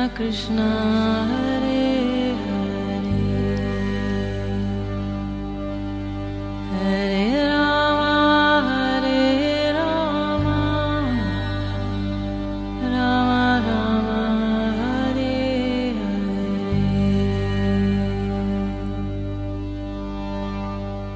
कृष्णा हरे हरे हरे राम राम राम हरे हरे।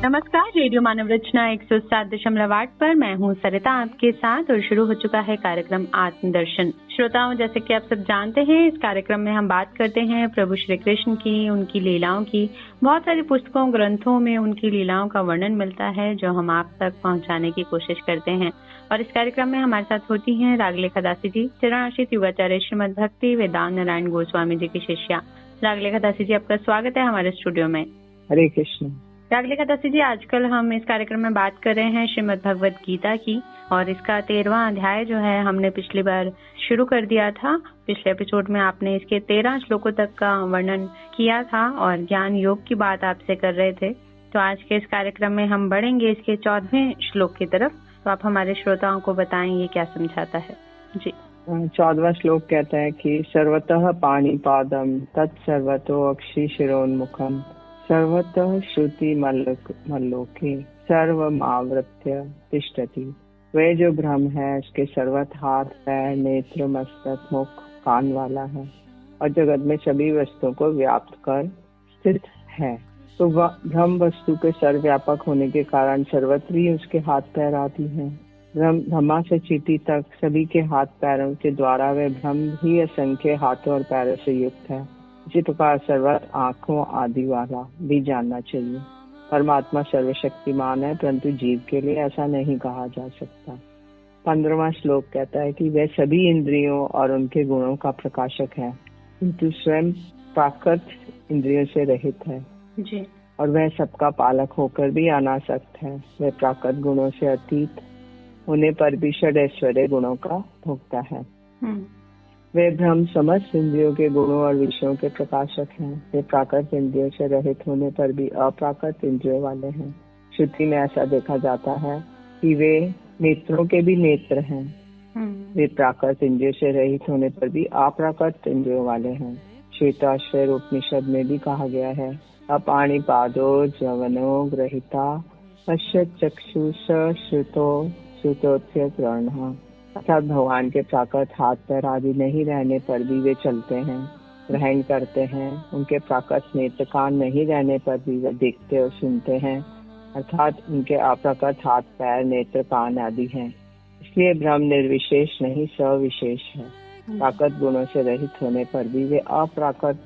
नमस्कार, रेडियो मानव रचना 107.8 पर मैं हूँ सरिता आपके साथ और शुरू हो चुका है कार्यक्रम आत्मदर्शन। श्रोताओं, जैसे कि आप सब जानते हैं, इस कार्यक्रम में हम बात करते हैं प्रभु श्री कृष्ण की, उनकी लीलाओं की। बहुत सारी पुस्तकों ग्रंथों में उनकी लीलाओं का वर्णन मिलता है जो हम आप तक पहुँचाने की कोशिश करते हैं। और इस कार्यक्रम में हमारे साथ होती हैं रागलेखा दासी जी, चरणाश्रित युगाचार्य श्रीमद भक्ति वेदांत नारायण गोस्वामी जी की शिष्या। रागलेखा दासी जी, आपका स्वागत है हमारे स्टूडियो में। हरे कृष्ण। रागलेखा दासी जी, आजकल हम इस कार्यक्रम में बात कर रहे हैं श्रीमद् भगवद गीता की, और इसका 13वां अध्याय जो है हमने पिछली बार शुरू कर दिया था। पिछले एपिसोड में आपने इसके 13 श्लोकों तक का वर्णन किया था और ज्ञान योग की बात आपसे कर रहे थे। तो आज के इस कार्यक्रम में हम बढ़ेंगे इसके 14वें श्लोक की तरफ। तो आप हमारे श्रोताओं को बताएं ये क्या समझाता है जी। 14वां श्लोक कहता है कि सर्वतः पाणिपादम तत्सर्वतो अक्षि शिरोन्मुखम सर्वतः श्रुति मल्लोके सर्वमावृत्य तिष्ठति। वह जो ब्रह्म है उसके सर्वत हाथ पैर नेत्र मस्तक मुख कान वाला है और जगत में सभी वस्तुओं को व्याप्त कर स्थित है। तो वह ब्रह्म वस्तु के सर्वव्यापक होने के कारण सर्वत्र ही उसके हाथ पैर आदि हैं। ब्रह्मा से चींटी तक सभी के हाथ पैरों के द्वारा वह ब्रह्म ही असंख्य हाथों और पैरों से युक्त है। इसी प्रकार सर्वत्र आँखों आदि वाला भी जानना चाहिए। परमात्मा सर्वशक्तिमान है, परंतु जीव के लिए ऐसा नहीं कहा जा सकता। 15वां श्लोक कहता है कि वह सभी इंद्रियों और उनके गुणों का प्रकाशक है, किंतु स्वयं प्राकृत इंद्रियों से रहित है जी। और वह सबका पालक होकर भी अनासक्त है। वह प्राकृत गुणों से अतीत होने पर भी षड ऐश्वर्य गुणों का भोक्ता है। वे ब्रह्म समस्त इंद्रियों के गुणों और विषयों के प्रकाशक हैं। वे प्राकृत इंद्रियों से रहित होने पर भी अप्राकृत इंद्रियों वाले हैं। श्रुति में ऐसा देखा जाता है कि वे नेत्रों के भी नेत्र हैं। वे प्राकृत इंद्रियों से रहित होने पर भी अप्राकृत इंद्रियों वाले हैं। श्वेताश्वतर उपनिषद में भी कहा गया है, अपाणिपादो जवनो ग्रहिता पश्यत् चक्षुष श्रुतो श्रुतोत्य ग्रहणः। अर्थात भगवान के प्राकृत हाथ पैर आदि नहीं रहने पर भी वे चलते हैं, ग्रहण करते हैं। उनके प्राकृत नेत्र कान नहीं रहने पर भी वे देखते और सुनते हैं, अर्थात उनके अप्राकृत हाथ पैर नेत्र कान आदि हैं। इसलिए ब्रह्म निर्विशेष नहीं सविशेष है। प्राकृत गुणों से रहित होने पर भी वे अप्राकृत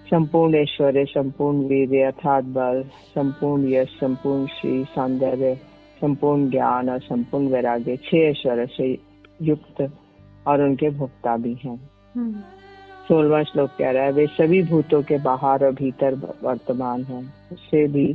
संपूर्ण ऐश्वर्य, संपूर्ण वीर्य अर्थात बल, संपूर्ण यश, संपूर्ण श्री सौंदर्य, संपूर्ण ज्ञान और संपूर्ण वैराग्य 6 ऐश्वर्य से युक्त और उनके भोक्ता भी हैं। 16वां श्लोक कह रहा है, वे सभी भूतों के बाहर और भीतर वर्तमान हैं। उससे भी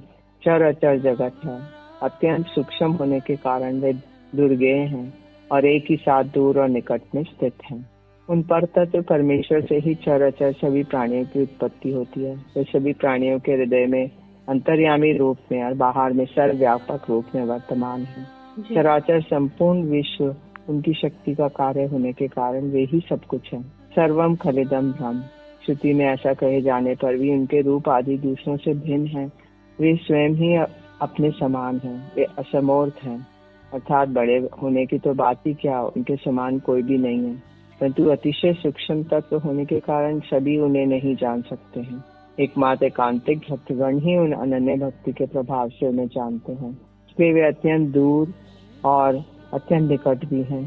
चर अचर जगत है। अत्यंत सूक्ष्म होने के कारण वे दुर्गेय हैं और एक ही साथ दूर और निकट में स्थित हैं। उन पर तत्व परमेश्वर से ही चर अचर सभी प्राणियों की उत्पत्ति होती है। वे सभी प्राणियों के हृदय में अंतर्यामी रूप में और बाहर में सर्वव्यापक रूप में वर्तमान है। चराचर संपूर्ण विश्व उनकी शक्ति का कार्य होने के कारण वे ही सब कुछ है। सर्वम खलिदम ब्रह्म। श्रुति में ऐसा कहे जाने पर भी उनके रूप आदि दूसरों से भिन्न हैं। वे स्वयं ही अपने समान हैं। वे असमर्थ हैं, अर्थात बड़े होने की तो बात ही क्या, उनके समान कोई भी नहीं है। परंतु अतिशय सूक्ष्म तत्व होने के कारण सभी उन्हें नहीं जान सकते हैं। एकमात्र एकांतिक भक्तगण ही उन अनन्य भक्ति के प्रभाव से उन्हें जानते हैं। इसलिए वे अत्यंत दूर और अत्यंत निकट भी हैं।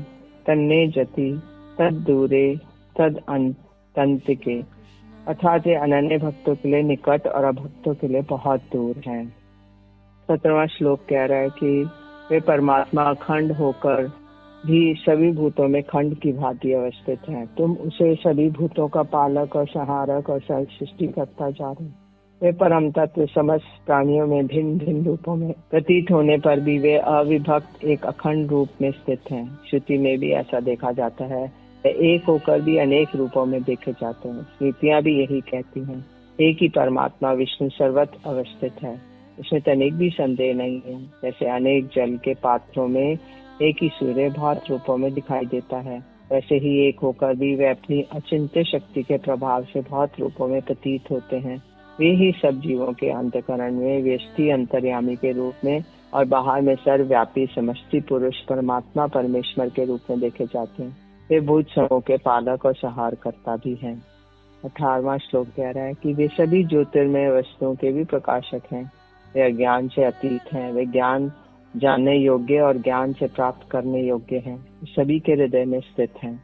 तन्ने जति तद दूरे तद अंतके, अर्थात ये अनन्य भक्तों के लिए निकट और अभक्तों के लिए बहुत दूर हैं। 17वां श्लोक कह रहा है कि वे परमात्मा अखंड होकर भी सभी भूतों में खंड की भांति अवस्थित हैं। तुम उसे सभी भूतों का पालक और सहारक और सृष्टि करता जा रहे। वे परम तत्व समस्त प्राणियों में भिन्न भिन्न रूपों में प्रतीत होने पर भी वे अविभक्त एक अखंड रूप में स्थित हैं। श्रुति में भी ऐसा देखा जाता है, वे एक होकर भी अनेक रूपों में देखे जाते हैं। स्मृतियाँ भी यही कहती हैं, एक ही परमात्मा विष्णु सर्वत्र अवस्थित है। इसमें तनिक भी संदेह नहीं है। जैसे अनेक जल के पात्रों में एक ही सूर्य बहुत रूपों में दिखाई देता है, वैसे ही एक होकर भी वे अपनी अचिंत्य शक्ति के प्रभाव से बहुत रूपों में प्रतीत होते हैं। वे ही सब जीवों के अंतःकरण में व्यष्टि अंतर्यामी के रूप में और बाहर में सर्वव्यापी समष्टि पुरुष परमात्मा परमेश्वर के रूप में देखे जाते हैं। वे भूत समूह के पालक और संहारकर्ता भी हैं। 18वां श्लोक कह रहा है कि वे सभी ज्योतिर्मय वस्तुओं के भी प्रकाशक हैं। वे अज्ञान से अतीत हैं। वे ज्ञान जानने योग्य और ज्ञान से प्राप्त करने योग्य हैं। सभी के हृदय में स्थित हैं।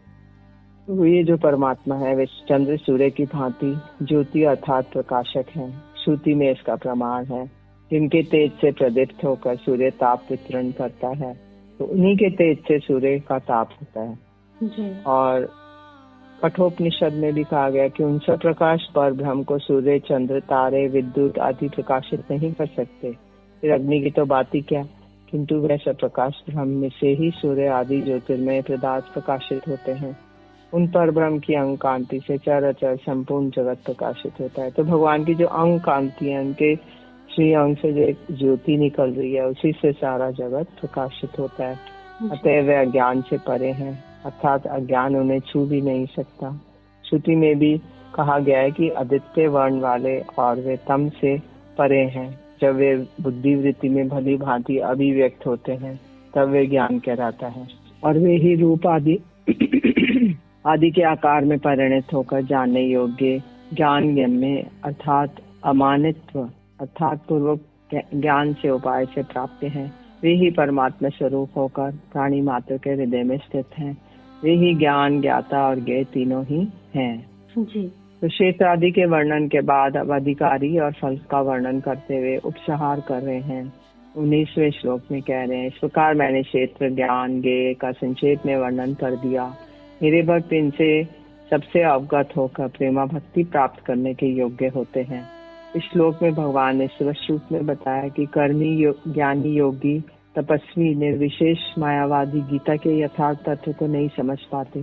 तो ये जो परमात्मा है वे चंद्र सूर्य की भांति ज्योति अर्थात प्रकाशक हैं। श्रुति में इसका प्रमाण है। जिनके तेज से प्रदीप्त होकर सूर्य ताप वितरण करता है, तो उन्हीं के तेज से सूर्य का ताप होता है जी। और कठोपनिषद में भी कहा गया कि उन सब प्रकाश पर ब्रह्म को सूर्य, चंद्र, तारे, विद्युत आदि प्रकाशित नहीं कर सकते। फिर अग्नि की तो बात ही क्या, किंतु वह सब प्रकाश ब्रह्म में से ही सूर्य आदि ज्योतिर्मय पदार्थ प्रकाशित होते हैं। उन पर ब्रह्म की अंग कांति से चराचर संपूर्ण जगत प्रकाशित होता है। तो भगवान की जो अंग कांति है, उनके श्री अंग से जो एक ज्योति निकल रही है, उसी से सारा जगत प्रकाशित होता है। अतः वे अज्ञान से परे हैं, अर्थात अज्ञान उन्हें छू भी नहीं सकता। श्रुति में भी कहा गया है कि आदित्य वर्ण वाले और वे तम से परे हैं। जब वे बुद्धि वृत्ति में भली भांति अभिव्यक्त होते हैं तब वे ज्ञान कहलाता है। और वे ही रूप आदि आदि के आकार में परिणत होकर जानने योग्य ज्ञान में अर्थात अमानित्व अर्थात पूर्वक ज्ञान से उपाय से प्राप्त हैं। वे ही परमात्मा स्वरूप होकर प्राणी मात्र के हृदय में स्थित हैं। वे ही ज्ञान, ज्ञाता और ज्ञेय तीनों ही हैं जी। तो क्षेत्र आदि के वर्णन के बाद अब अधिकारी और फल का वर्णन करते हुए उपसंहार कर रहे हैं। 19वें श्लोक में कह रहे हैं, इस प्रकार मैंने क्षेत्र, ज्ञान, ज्ञेय का संक्षेप में वर्णन कर दिया। मेरे भक्त इनसे सबसे अवगत होकर प्रेमा भक्ति प्राप्त करने के योग्य होते हैं। इस श्लोक में भगवान ने स्पष्ट रूप में बताया कि कर्मी ज्ञानी, योगी, तपस्वी, निर्विशेष मायावादी गीता के यथार्थ तत्व को नहीं समझ पाते।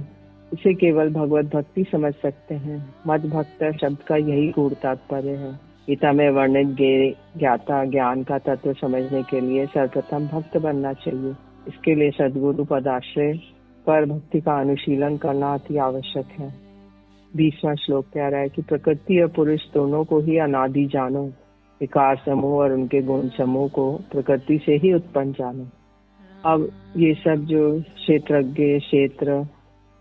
इसे केवल भगवत भक्ति समझ सकते हैं। मद भक्त शब्द का यही गूढ़ तात्पर्य है। गीता में वर्णित ज्ञाता ज्ञान का तत्व समझने के लिए सर्वप्रथम भक्त बनना चाहिए। इसके लिए सद्गुरु पदाश्रय पर भक्ति का अनुशीलन करना अति आवश्यक है। 20वां श्लोक कह रहा है कि प्रकृति और पुरुष दोनों को ही अनादि जानो। विकार समूह और उनके गुण समूह को प्रकृति से ही उत्पन्न जानो। अब ये सब जो क्षेत्रज्ञ, क्षेत्र,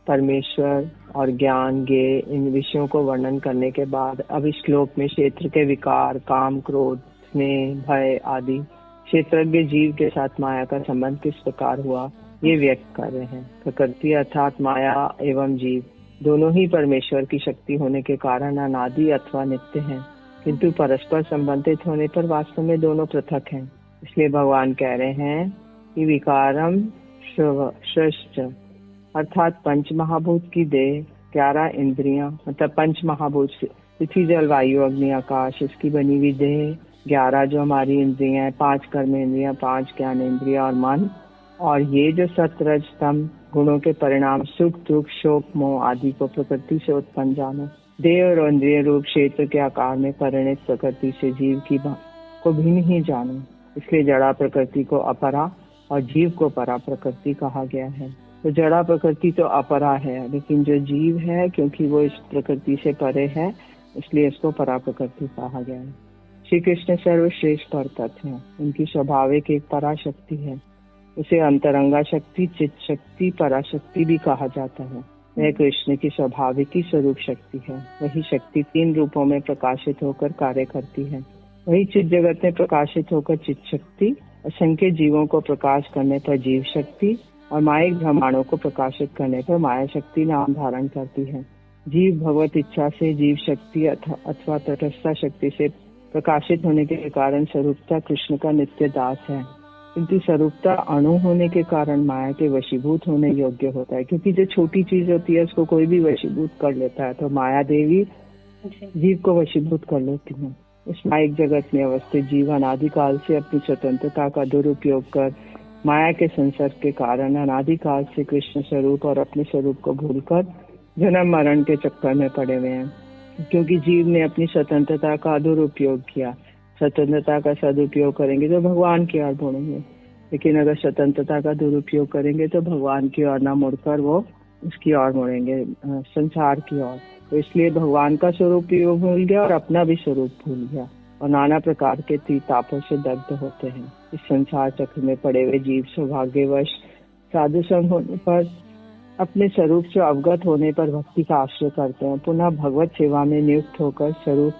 परमेश्वर और ज्ञान, ज्ञेय, इन विषयों को वर्णन करने के बाद अब इस श्लोक में क्षेत्र के विकार, काम, क्रोध, स्नेह, भय आदि क्षेत्रज्ञ जीव के साथ माया का संबंध किस प्रकार हुआ ये व्यक्त कर रहे हैं। प्रकृति अर्थात माया एवं जीव दोनों ही परमेश्वर की शक्ति होने के कारण अनादि अथवा नित्य हैं, किंतु परस्पर संबंधित होने पर वास्तव में दोनों पृथक हैं। इसलिए भगवान कह रहे हैं कि विकारम श्रेष्ठ अर्थात पंच महाभूत की देह, 11 इंद्रियां, मतलब पंच महाभूत पृथ्वी, जल, वायु, अग्नि, आकाश, इसकी बनी हुई देह, 11 जो हमारी इंद्रियां, 5 कर्म इंद्रियां, 5 ज्ञान इंद्रियां और मन, और ये जो सत्व स्तंभ गुणों के परिणाम सुख, दुख, शोक, मोह आदि को प्रकृति से उत्पन्न जानो। देह और इंद्रिय रूप क्षेत्र के आकार में परिणत प्रकृति से जीव की को भिन्न ही जानो। इसलिए जड़ा प्रकृति को अपरा और जीव को परा प्रकृति कहा गया है। तो जड़ा प्रकृति तो अपरा है, लेकिन जो जीव है क्योंकि वो इस प्रकृति से परे है इसलिए इसको परा प्रकृति कहा गया है। श्री कृष्ण सर्वश्रेष्ठ पर तत्व है। उनकी स्वाभाविक एक पराशक्ति है। उसे अंतरंगा शक्ति, चित्त शक्ति, पराशक्ति भी कहा जाता है। वह कृष्ण की स्वाभाविक ही स्वरूप शक्ति है। वही शक्ति 3 रूपों में प्रकाशित होकर कार्य करती है। वही चित्त जगत में प्रकाशित होकर चित्त शक्ति, असंख्य जीवों को प्रकाश करने पर जीव शक्ति और मायिक ब्रह्मांडों को प्रकाशित करने पर माया शक्ति नाम धारण करती है। जीव भगवत इच्छा से जीव शक्ति अथवा तटस्थ शक्ति से प्रकाशित होने के कारण स्वरूपता कृष्ण का नित्य दास है, किंतु स्वरूपता अणु होने के कारण माया के वशीभूत होने योग्य होता है। क्योंकि जो छोटी चीज होती है उसको कोई भी वशीभूत कर लेता है, तो माया देवी जीव को वशीभूत कर लेती है। इस मायिक जगत में अवस्थित जीव अनादिकाल से अपनी स्वतंत्रता का दुरुपयोग कर माया के संसर्ग के कारण अनादिकाल से कृष्ण स्वरूप और अपने स्वरूप को भूलकर जन्म मरण के चक्कर में पड़े हुए हैं। क्योंकि जीव ने अपनी स्वतंत्रता का दुरुपयोग किया। स्वतंत्रता का सदुपयोग करेंगे तो भगवान की ओर मुड़ेंगे, लेकिन अगर स्वतंत्रता का दुरुपयोग करेंगे तो भगवान की ओर न मुड़कर वो उसकी ओर मुड़ेंगे, संसार की ओर। तो इसलिए भगवान का स्वरूप भी वो भूल गया और अपना भी स्वरूप भूल गया और नाना प्रकार के तापों से दग्ध होते हैं। इस संसार चक्र में पड़े हुए जीव सौभाग्यवश साधु संग होने पर, अपने स्वरूप से अवगत होने पर भक्ति का आश्रय करते हैं, पुनः भगवत सेवा में नियुक्त होकर स्वरूप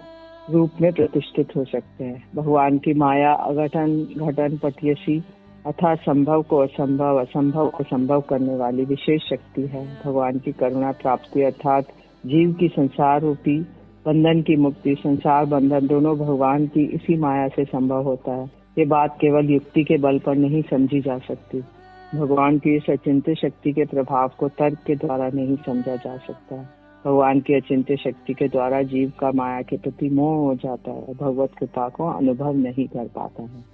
रूप में प्रतिष्ठित हो सकते हैं। भगवान की माया अघटन घटन पटियसी अर्थात संभव को असंभव, असंभव को संभव करने वाली विशेष शक्ति है। भगवान की करुणा प्राप्ति अर्थात जीव की संसार रूपी बंधन की मुक्ति, संसार बंधन दोनों भगवान की इसी माया से संभव होता है। ये बात केवल युक्ति के बल पर नहीं समझी जा सकती। भगवान की इस अचिंत्य शक्ति के प्रभाव को तर्क के द्वारा नहीं समझा जा सकता। भगवान की अचिंत्य शक्ति के द्वारा जीव का माया के प्रति मोह हो जाता है, भगवत कृपा को अनुभव नहीं कर पाता है।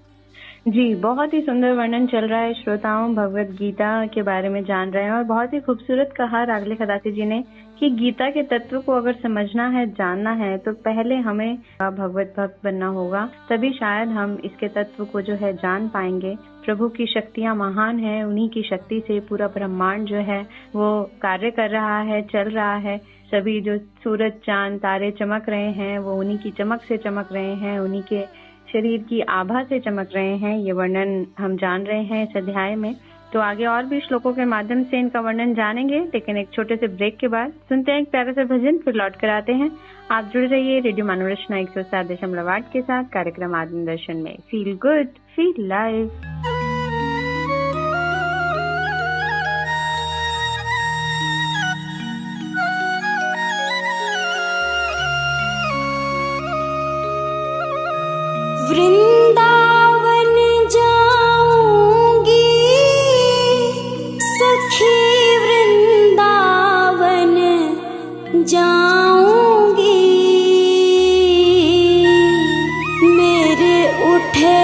जी, बहुत ही सुंदर वर्णन चल रहा है श्रोताओं, भगवत गीता के बारे में जान रहे हैं और बहुत ही खूबसूरत कहा रागले खदासी जी ने कि गीता के तत्व को अगर समझना है, जानना है तो पहले हमें भगवत भक्त बनना होगा, तभी शायद हम इसके तत्व को जो है जान पाएंगे। प्रभु की शक्तियां महान है, उन्हीं की शक्ति से पूरा ब्रह्मांड जो है वो कार्य कर रहा है, चल रहा है। सभी जो सूरज चांद तारे चमक रहे हैं वो उन्हीं की चमक से चमक रहे हैं, उन्हीं के शरीर की आभा से चमक रहे हैं। ये वर्णन हम जान रहे हैं इस अध्याय में। तो आगे और भी श्लोकों के माध्यम से इनका वर्णन जानेंगे, लेकिन एक छोटे से ब्रेक के बाद सुनते हैं एक प्यारा सा भजन, फिर लौट कर आते हैं। आप जुड़े रहिए रेडियो मानव रचना 107.8 के साथ कार्यक्रम आत्मदर्शन में। Feel good, feel live. Vrindavan जाऊंगी सखी, वृंदावन जाऊंगी, मेरे उठे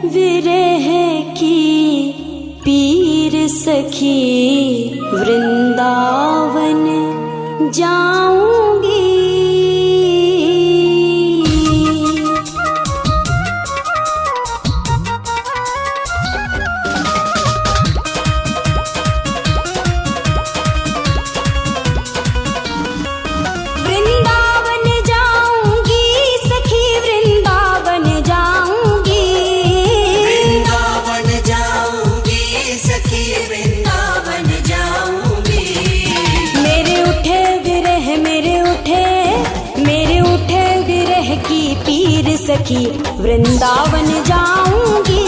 विरह की पीर सखी, वृंदावन जाऊंगी। सखी वृंदावन जाऊंगी,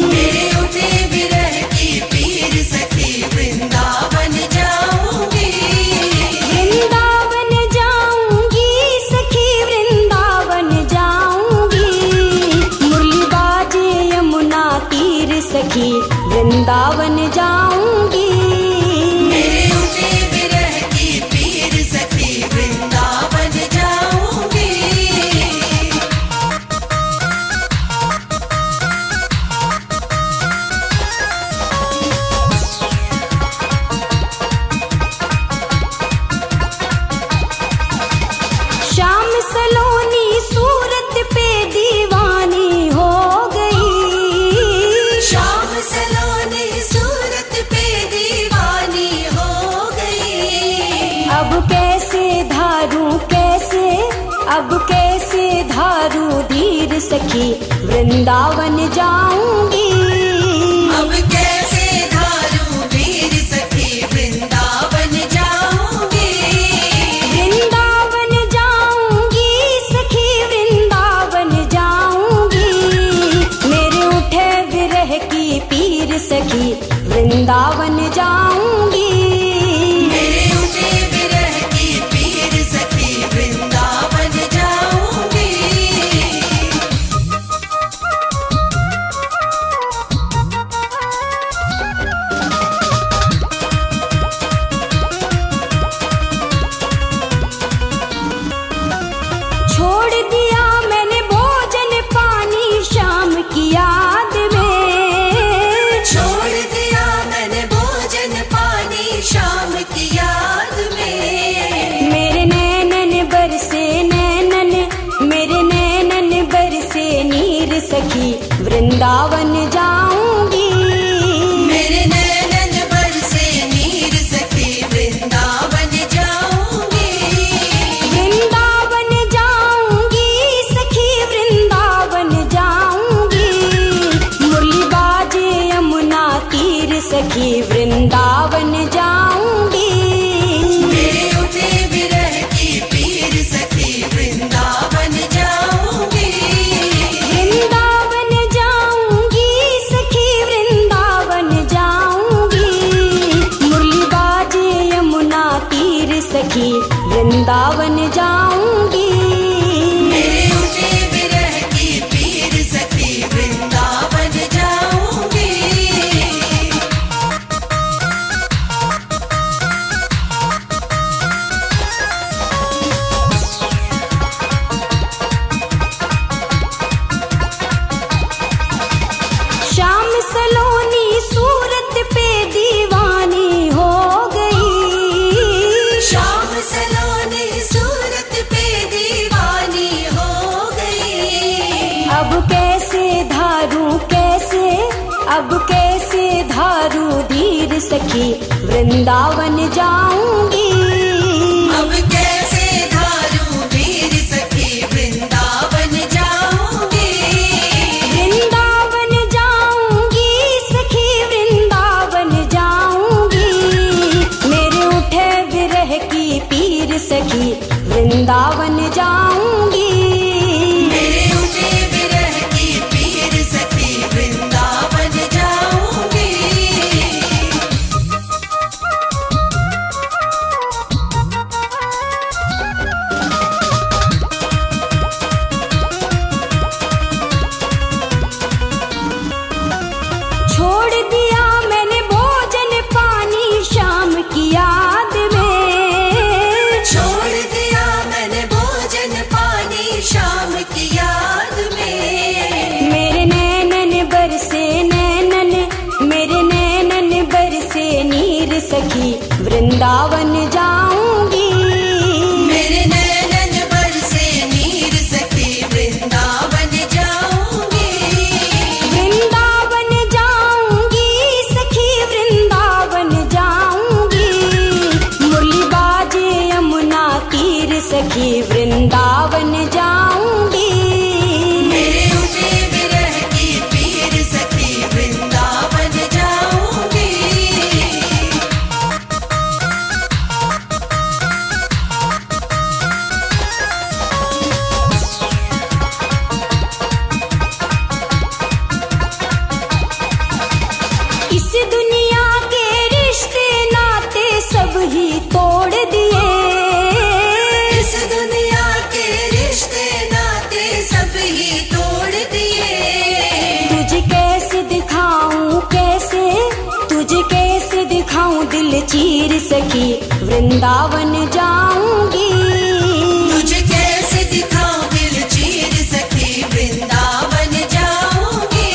मेरे उठे विरह की पीर सखी, वृंदावन जाऊंगी। वृंदावन जाऊंगी सखी, वृंदावन जाऊंगी, मुरली बाजे यमुना तीर सखी, वृंदावन जाऊंगी। मेरे उठे विरह की पीर सखी, वृंदावन जाऊंगी। अब कैसे धारू धीर सखी, वृंदावन जाऊंगी। अब कैसे धारू धीर सखी, वृंदावन जाऊंगी। वृंदावन जाऊंगी सखी, वृंदावन जाऊंगी, मेरे उठे विरह की पीर सखी, वृंदावन जाऊंगी। मेरे उठे विरह की पीर सखी, वृंदावन जाऊंगी। छोड़ दिया मैंने भोजन पानी शाम की याद में, छोड़ दिया मैंने भोजन पानी शाम की याद में। मेरे नैनन बरसे नैनन, मेरे नैनन बरसे नीर सखी, वृंदावन जाऊंगी। मेरे नैनन बरसे नीर वृंदावन जाऊंगी। मेरे उठे विरह की पीर सखी वृंदावन जाऊंगी। श्याम सलोनी सूरत पे दीवानी हो गई। श्याम सलोनी सूरत पे दीवानी हो गई। अब कैसे धारू धीर सखी वृंदावन जाऊंगी। अब कैसे धारू धीर सखी वृंदावन जाऊंगी। वृंदावन जाऊंगी सखी वृंदावन जाऊंगी। मेरे उठे विरह की पीर सखी वृंदावन जाऊंगी। मेरे उठे विरह की पीर सखी वृंदावन जाऊंगी। छोड़ दिया मैंने भोजन पानी शाम की याद में। छोड़ दिया मैंने भोजन पानी शाम की याद में। मेरे नैनन बरसे नीर सखी वृंदावन जाऊंगी। मेरे नैनन बरसे नीर सखी वृंदावन जाऊंगी। वृंदावन जाऊंगी सखी वृंदावन जाऊंगी। मुरली बाजे यमुना तीर सखी वृंदावन जाऊंगी। मेरे उठे विरह की पीर सखी वृंदावन जाऊंगी। इस दुनिया के रिश्ते नाते सब ही तोड़ दिए। इस दुनिया के रिश्ते नाते सब ही तोड़ दिए। तुझे कैसे दिखाऊं दिल चीर सखी वृंदावन जाऊंगी। तुझे कैसे दिखाऊं दिल चीर सखी वृंदावन जाऊंगी।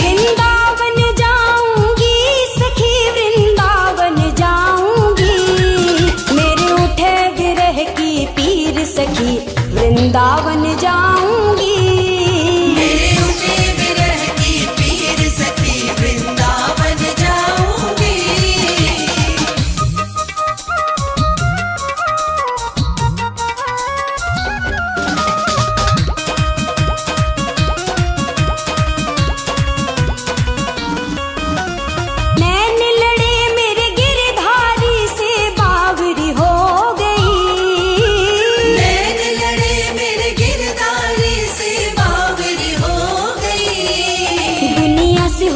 वृंदावन जाऊंगी सखी वृंदावन जाऊंगी। मेरे उठे विरह की पीर सखी वृंदावन जाऊंगी। मेरे उठे विरह की पीर सखी वृंदावन जाऊंगी। नैन लड़े मेरे गिरधारी से बावरी हो गई। नैन लड़े मेरे गिरधारी से बावरी हो गई। दुनिया से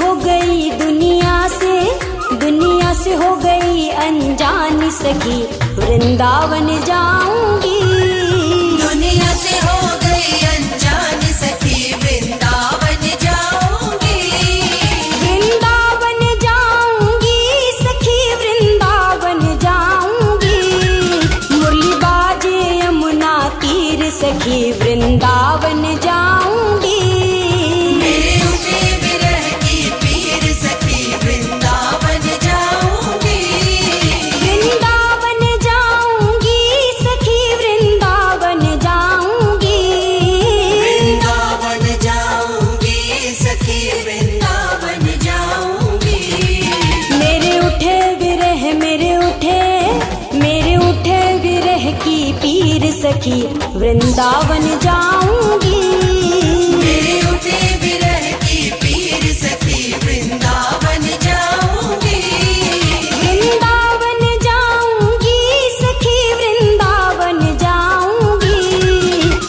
हो गई अनजान सखी वृंदावन जाऊंगी। दुनिया से हो गई अनजान सखी वृंदावन जाऊंगी। वृंदावन जाऊंगी सखी वृंदावन जाऊंगी। मुरली बाजे यमुना तीर सखी वृंदावन जाऊंगी। मेरे उठे विरह की पीर सखी वृंदावन जाऊंगी। वृंदावन जाऊंगी सखी वृंदावन जाऊंगी। वृंदावन जाऊंगी सखी वृंदावन जाऊंगी। मेरे उठे विरह की पीर सखी वृंदावन जाऊंगी। मेरे उठे विरह की पीर सखी वृंदावन जाऊंगी। वृंदावन जाऊंगी सखी वृंदावन जाऊंगी।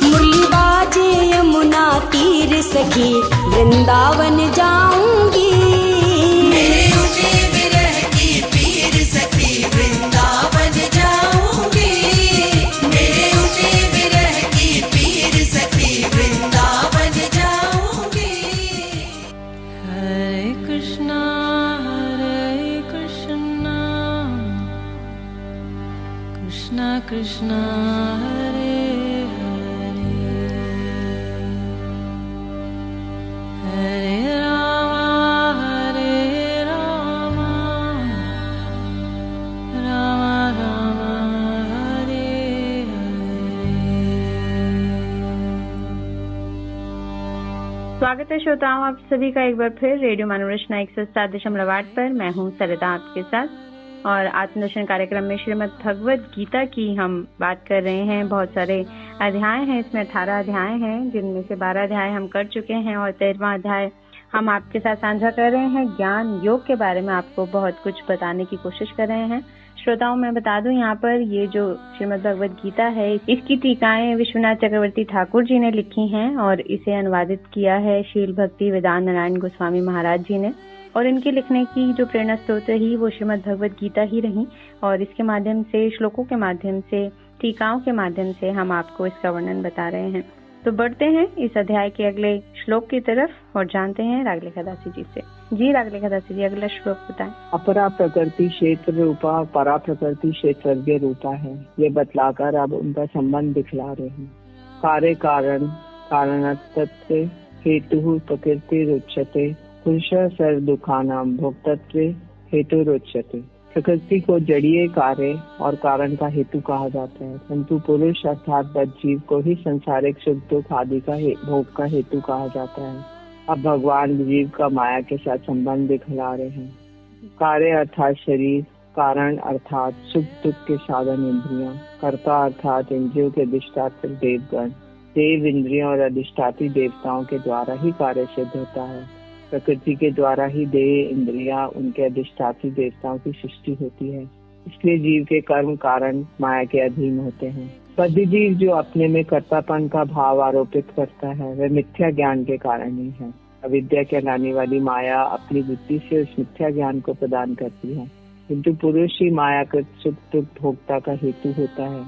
मुरली बाजे यमुना तीर सखी वृंदावन जाऊंगी। मेरे उठे विरह की पीर सखी वृंदावन जाऊंगी। Krishna Hare Hare Hare Rama Rama Rama Hare Hare। स्वागत है श्रोताओं आप सभी का एक बार फिर रेडियो मनोरचना 107.8 पर। मैं हूं सरिता आपके साथ और आत्मदर्शन कार्यक्रम में श्रीमद् भगवद गीता की हम बात कर रहे हैं। बहुत सारे अध्याय हैं, इसमें 18 अध्याय हैं, जिनमें से 12 अध्याय हम कर चुके हैं और 13वां अध्याय हम आपके साथ साझा कर रहे हैं। ज्ञान योग के बारे में आपको बहुत कुछ बताने की कोशिश कर रहे हैं। श्रोताओं मैं बता दूं यहाँ पर ये जो श्रीमद् भगवद गीता है इसकी टीकाएं विश्वनाथ चक्रवर्ती ठाकुर जी ने लिखी हैं और इसे अनुवादित किया है शील भक्ति वेदांत नारायण गोस्वामी महाराज जी ने। और इनके लिखने की जो प्रेरणा स्रोत ही वो श्रीमद् भगवद गीता ही रही और इसके माध्यम से, श्लोकों के माध्यम से, टीकाओं के माध्यम से हम आपको इसका वर्णन बता रहे हैं। तो बढ़ते हैं इस अध्याय के अगले श्लोक की तरफ और जानते हैं रागलेखा दासी जी से। जी रागलेखा दासी जी, अगला श्लोक बताएं। अपरा प्रकृति क्षेत्र रूपा परा प्रकृति क्षेत्रज्ञ रूपा है, ये बतलाकर अब उनका संबंध दिखला रहे हैं। कार्य कारण कारणत्व हेतु प्रकृति रुच्यते पुरुष सर्व दुखानाम भोक्तत्व हेतु रुच्यते। प्रकृति को जड़ीय कार्य और कारण का हेतु कहा जाता है, परंतु पुरुष अर्थात बद्ध जीव को ही संसारिक सुख दुख आदि का भोग का हेतु कहा जाता है। अब भगवान जीव का माया के साथ संबंध दिखला रहे हैं। कार्य अर्थात शरीर, कारण अर्थात सुख दुख के साधन इंद्रियां, कर्ता अर्थात इंद्रियों के अधिष्ठात्री देवगण, देव इंद्रियों और अधिष्ठाती देवताओं के द्वारा ही कार्य सिद्ध होता है। प्रकृति के द्वारा ही देह इंद्रियां उनके अधिष्ठाती देवताओं की सृष्टि होती है, इसलिए जीव के कर्म कारण माया के अधीन होते हैं। बद्ध जीव जो अपने में कर्तापन का भाव आरोपित करता है वह मिथ्या ज्ञान के कारण ही है। अविद्या कहलाने वाली माया अपनी बुद्धि से उस मिथ्या ज्ञान को प्रदान करती है, किंतु पुरुष ही माया के सुख दुख भोक्ता का हेतु होता है।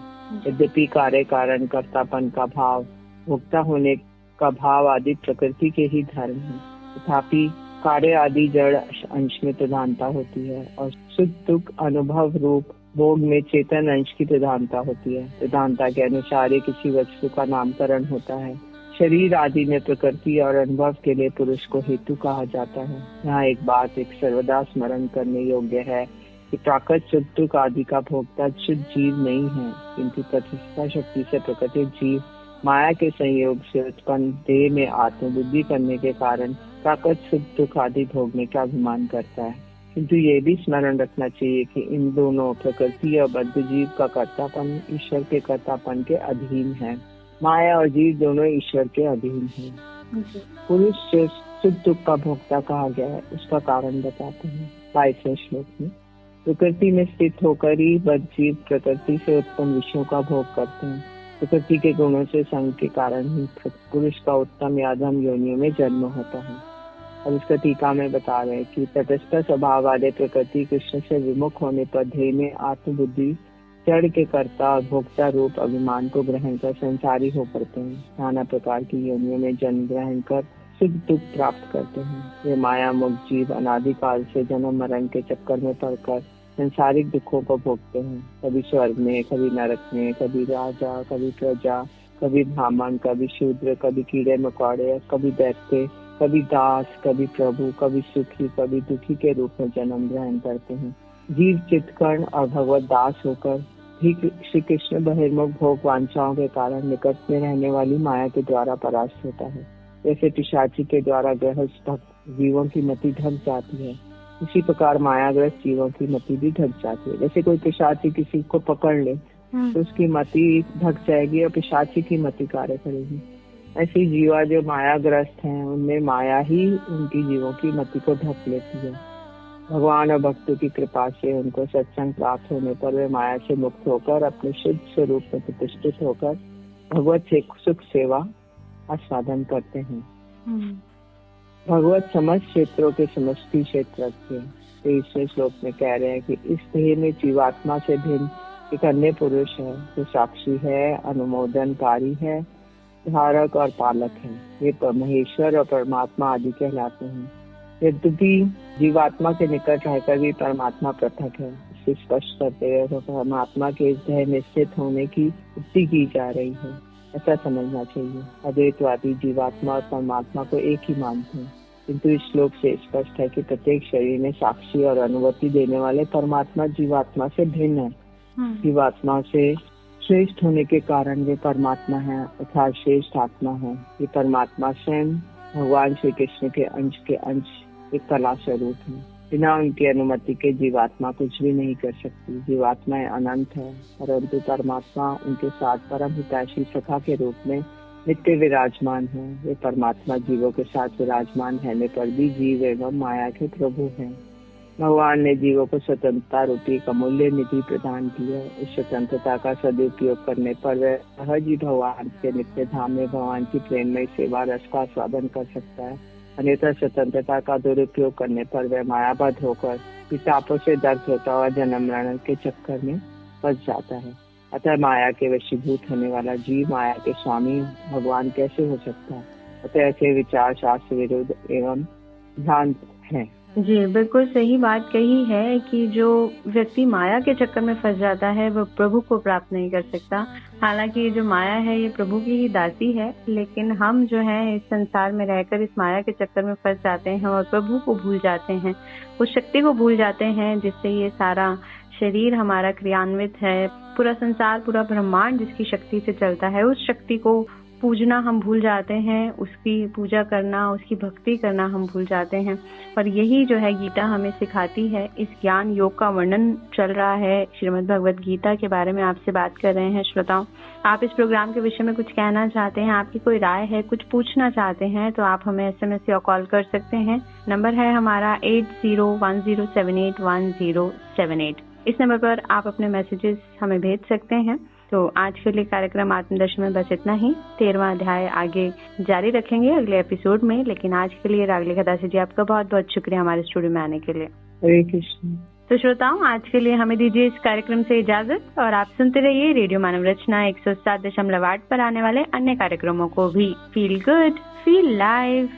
यद्यपि कार्य कारण कर्तापन का भाव, भोक्ता होने का भाव आदि प्रकृति के ही धर्म है, तथापि कार्य आदि जड़ अंश में प्रधानता होती है और सुख दुख अनुभव रूप भोग में चेतन अंश की प्रधानता होती है। प्रधानता के अनुसार ही किसी वस्तु का नामकरण होता है। शरीर आदि में प्रकृति और अनुभव के लिए पुरुष को हेतु कहा जाता है। यहाँ एक बात एक सर्वदा स्मरण करने योग्य है कि प्राकृत सुख दुख आदि का भोक्ता शुद्ध जीव नहीं है, किंतु प्रतिष्ठा शक्ति से प्रकटित जीव माया के संयोग से उत्पन्न देह में आत्मबुद्धि करने के कारण प्राकृत सुख दुख आदि भोगने का अभिमान करता है। किंतु ये भी स्मरण रखना चाहिए कि इन दोनों प्रकृति और बद्ध जीव का कर्तापन ईश्वर के कर्तापन के अधीन है। माया और जीव दोनों ईश्वर के अधीन है। पुरुष जो सुख दुख का भोक्ता कहा गया है उसका कारण बताते हैं 22वें श्लोक में। प्रकृति में स्थित होकर ही बद्ध जीव प्रकृति से उत्पन्न विषयों का भोग करते हैं। प्रकृति के गुणों से संग के कारण ही पुरुष का उत्तम या अधम योनियों में जन्म होता है। और इसका टीका में बता रहे हैं कि तटस्थ स्वभाव वाले प्रकृति कृष्ण से विमुख होने पर देह में आत्मबुद्धि जड़ के कर्ता और भोक्ता रूप अभिमान को ग्रहण कर संसारी हो पड़ते हैं। नाना प्रकार की योनियों में जन्म ग्रहण कर सुख दुख प्राप्त करते हैं। वे माया मुक्त जीव अनादिकाल से जन्म मरण के चक्कर में पड़कर संसारिक दुखों को भोगते हैं। कभी स्वर्ग में, कभी नरक में, कभी राजा, कभी प्रजा, कभी ब्राह्मण, कभी शूद्र, कभी कीड़े मकोड़े, कभी दैत्य, कभी दास, कभी प्रभु, कभी सुखी, कभी दुखी के रूप में जन्म ग्रहण करते हैं। जीव चित्तकर्ण और भगवत दास होकर भी श्री कृष्ण बहिर्मुख भोग वांछाओं के कारण निकट में रहने वाली माया के द्वारा परास्त होता है। जैसे पिशाची के द्वारा गृहस्थ जीवों की मति ढक जाती है, इसी प्रकार मायाग्रस्त जीवों की मति भी ढक जाती है। जैसे कोई पिशाची किसी को पकड़ ले तो उसकी मति ढक जाएगी और पिशाची की मति कार्य करेगी। ऐसी जीवा जो मायाग्रस्त हैं उनमें माया ही उनकी जीवों की मति को ढक लेती है। भगवान और भक्तों की कृपा से उनको सत्संग प्राप्त होने पर वे माया से मुक्त होकर अपने शुद्ध स्वरूप में प्रतिष्ठित होकर भगवत से सुख सेवा आस्वादन करते हैं। भगवत समस्त क्षेत्रों के समष्टि क्षेत्र के 23वें श्लोक में कह रहे हैं कि इस देह में जीवात्मा से भिन्न एक अन्य पुरुष है जो साक्षी है, अनुमोदनकारी है, धारक और पालक है। ये महेश्वर और परमात्मा आदि कहलाते हैं। यद्यपि जीवात्मा के निकट रहकर भी परमात्मा पृथक है, से स्पष्ट करते हुए परमात्मा के इस ध्येय निश्चित होने की युक्ति की जा रही है, ऐसा समझना चाहिए। अद्वैतवादी जीवात्मा और परमात्मा को एक ही मानते हैं, किंतु इस श्लोक से स्पष्ट है कि प्रत्येक शरीर में साक्षी और अनुभूति देने वाले परमात्मा जीवात्मा से भिन्न है। जीवात्मा से श्रेष्ठ होने के कारण वे परमात्मा है अर्थात श्रेष्ठ आत्मा है। ये परमात्मा स्वयं भगवान श्री कृष्ण के अंश एक कला स्वरूप है। बिना उनकी अनुमति के जीवात्मा कुछ भी नहीं कर सकती। जीवात्माएं अनंत है, परंतु परमात्मा उनके साथ परम हितैषी सखा के रूप में नित्य विराजमान है। वे परमात्मा जीवों के साथ विराजमान रहने पर भी जीव एवं माया के प्रभु हैं। भगवान ने जीवों को स्वतंत्रता रूपी अमूल्य निधि प्रदान की है। इस स्वतंत्रता का सदुपयोग करने पर वह सहज ही भगवान के नित्य धाम में भगवान की प्रेममय सेवा रस का स्वादन कर सकता है। अन्यथा स्वतंत्रता का दुरुपयोग करने पर वह मायाबद्ध होकर पितापों से दर्द होता हुआ जन्म मरण के चक्कर में फंस जाता है। अतः माया के वशीभूत होने वाला जीव माया के स्वामी भगवान कैसे हो सकता है? अतः ऐसे विचार शास्त्र विरुद्ध एवं भ्रांत है। जी, बिल्कुल सही बात कही है कि जो व्यक्ति माया के चक्कर में फंस जाता है वो प्रभु को प्राप्त नहीं कर सकता। हालांकि जो माया है ये प्रभु की ही दासी है, लेकिन हम जो है इस संसार में रहकर इस माया के चक्कर में फंस जाते हैं और प्रभु को भूल जाते हैं, उस शक्ति को भूल जाते हैं जिससे ये सारा शरीर हमारा क्रियान्वित है। पूरा संसार, पूरा ब्रह्मांड जिसकी शक्ति से चलता है, उस शक्ति को पूजना हम भूल जाते हैं, उसकी पूजा करना, उसकी भक्ति करना हम भूल जाते हैं। और यही जो है गीता हमें सिखाती है। इस ज्ञान योग का वर्णन चल रहा है, श्रीमद् भगवत गीता के बारे में आपसे बात कर रहे हैं। श्रोताओं, आप इस प्रोग्राम के विषय में कुछ कहना चाहते हैं, आपकी कोई राय है, कुछ पूछना चाहते हैं तो आप हमें SMS या कॉल कर सकते हैं। नंबर है हमारा 8010781078। इस नंबर पर आप अपने मैसेजेस हमें भेज सकते हैं। तो आज के लिए कार्यक्रम आत्मदर्शन में बस इतना ही। 13वां अध्याय आगे जारी रखेंगे अगले एपिसोड में, लेकिन आज के लिए रागलिका दासी जी आपका बहुत बहुत शुक्रिया हमारे स्टूडियो में आने के लिए। हरे कृष्ण। तो श्रोताओं, आज के लिए हमें दीजिए इस कार्यक्रम से इजाजत और आप सुनते रहिए रेडियो मानव रचना 107.8 पर आने वाले अन्य कार्यक्रमों को भी। Feel good, feel live.